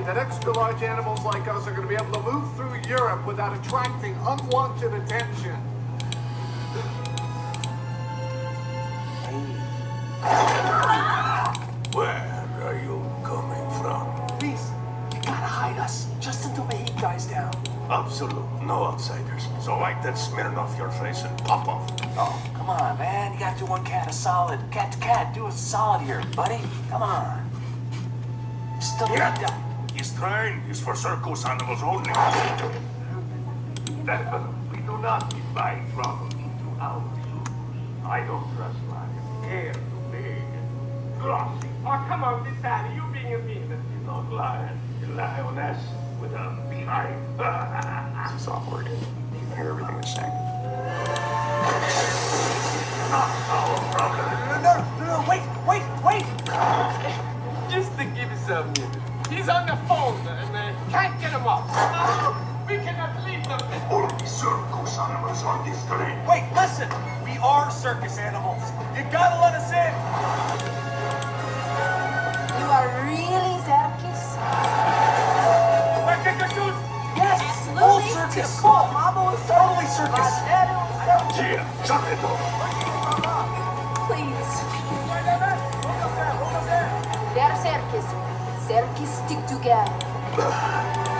worried that extra-large animals like us are going to be able to move through Europe without attracting unwanted attention. Where are you coming from? Please, you gotta hide us, just until the heat dies down. Absolute, no outsiders. So wipe that smearing off your face and pop off. Oh, come on, man. You gotta do one cat a solid. Cat to cat, do us a solid here, buddy. Come on. Still Yeah. This train is for circus animals only. Stefano, we do not invite trouble into our zoo. I don't trust lions. They're too big and glossy. Oh, come on, Vitaly, you being a business. You're not lion. You're lioness with a beehive. This is awkward. You can hear everything they're saying. Not our problem. No, wait. Just to give you some news. He's on the phone and can't get him up. We cannot leave them. Only circus animals on this train. Wait, listen. We are circus animals. You gotta let us in. You are really Circus? Yes, Absolutely. full circus. Cool, Mama. Totally circus. Gia, shut the door. Please. They're Circus. Circus stick together.